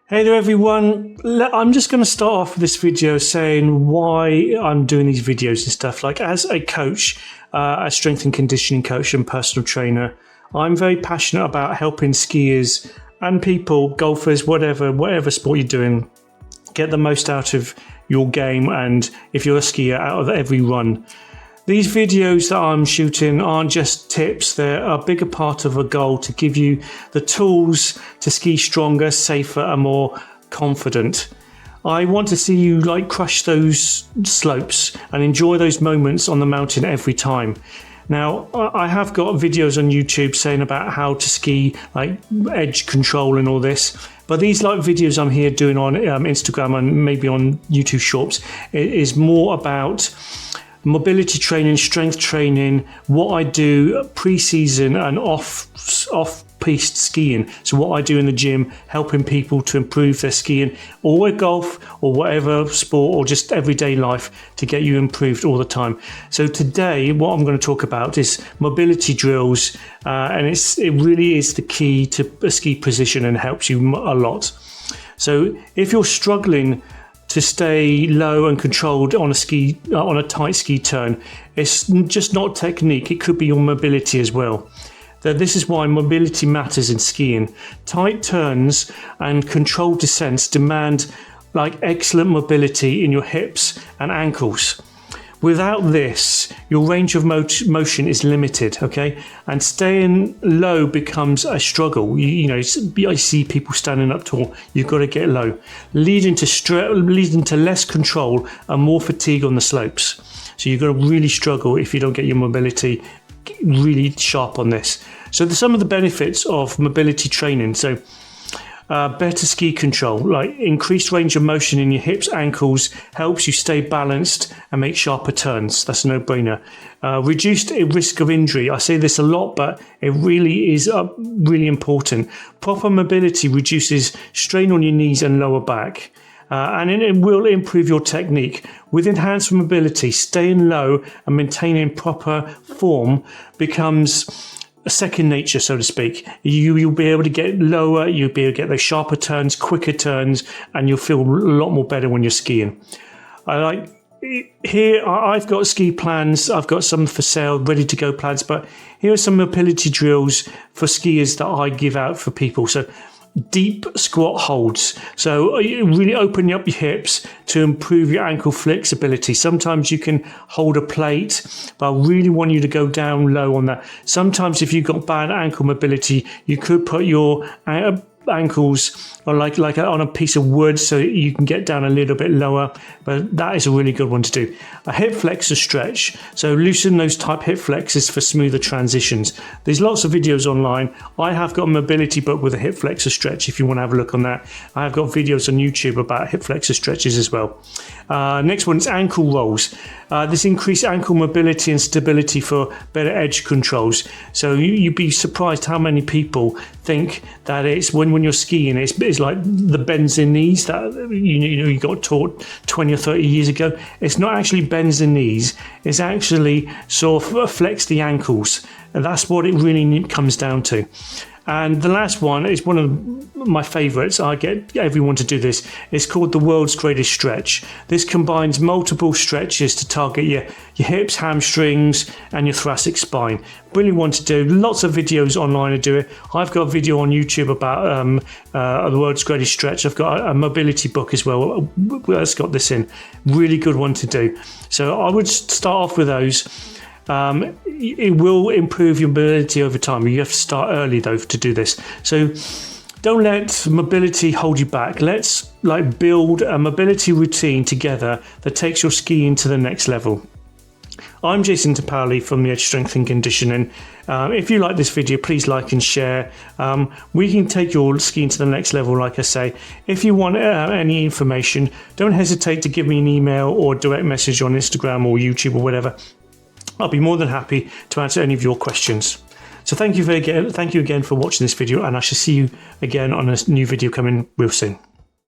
Hey there everyone, I'm just going to start off this video saying why I'm doing these videos and stuff. Like, as a coach, a strength and conditioning coach and personal trainer, I'm very passionate about helping skiers and people, golfers, whatever sport you're doing, get the most out of your game, and if you're a skier, out of every run. These videos that I'm shooting aren't just tips, they're a bigger part of a goal to give you the tools to ski stronger, safer and more confident. I want to see you crush those slopes and enjoy those moments on the mountain every time. Now, I have got videos on YouTube saying about how to ski, edge control and all this. But these videos I'm here doing on Instagram and maybe on YouTube Shorts is more about mobility training, strength training, what I do pre-season and off-piste skiing. So what I do in the gym, helping people to improve their skiing or golf or whatever sport or just everyday life to get you improved all the time. So today what I'm going to talk about is mobility drills, and it really is the key to a ski position and helps you a lot. So if you're struggling to stay low and controlled on a tight ski turn, it's just not technique, it could be your mobility as well. This is why mobility matters in skiing. Tight turns and controlled descents demand excellent mobility in your hips and ankles. Without this, your range of motion is limited, okay? And staying low becomes a struggle. I see people standing up tall. You've got to get low, leading to less control and more fatigue on the slopes. So you've got to really struggle if you don't get your mobility really sharp on this. So there's some of the benefits of mobility training. So better ski control, increased range of motion in your hips, ankles, helps you stay balanced and make sharper turns. That's a no-brainer. Reduced risk of injury. I say this a lot, but it really is really important. Proper mobility reduces strain on your knees and lower back. And it will improve your technique. With enhanced mobility, staying low and maintaining proper form becomes second nature, so to speak. You'll be able to get lower, you'll be able to get those sharper turns, quicker turns, and you'll feel a lot more better when you're skiing. Here I've got ski plans, I've got some for sale, ready to go plans, but here are some mobility drills for skiers that I give out for people. So deep squat holds. So you really open up your hips to improve your ankle flexibility. Sometimes you can hold a plate, but I really want you to go down low on that. Sometimes if you've got bad ankle mobility, you could put your ankles on a piece of wood so you can get down a little bit lower, but that is a really good one to do. A hip flexor stretch, so loosen those type hip flexors for smoother transitions. There's lots of videos online. I have got a mobility book with a hip flexor stretch if you want to have a look on that. I have got videos on YouTube about hip flexor stretches as well. Next one is ankle rolls. This increased ankle mobility and stability for better edge controls. So you'd be surprised how many people think that it's when you're skiing, it's like the bends in knees that you got taught 20 or 30 years ago. It's not actually bends in knees, it's actually sort of flex the ankles, and that's what it really comes down to. And the last one is one of my favorites. I get everyone to do this. It's called the world's greatest stretch. This combines multiple stretches to target your hips, hamstrings, and your thoracic spine. Brilliant one to do. Lots of videos online to do it. I've got a video on YouTube about the world's greatest stretch. I've got a mobility book as well that's got this in. Really good one to do. So I would start off with those. It will improve your mobility over time. You have to start early though to do this. So don't let mobility hold you back. Let's build a mobility routine together that takes your skiing to the next level. I'm Jason Topali from the Edge Strength and Conditioning. If you like this video, please like and share. We can take your skiing to the next level, like I say. If you want any information, don't hesitate to give me an email or direct message on Instagram or YouTube or whatever. I'll be more than happy to answer any of your questions. So thank you again for watching this video, and I shall see you again on a new video coming real soon.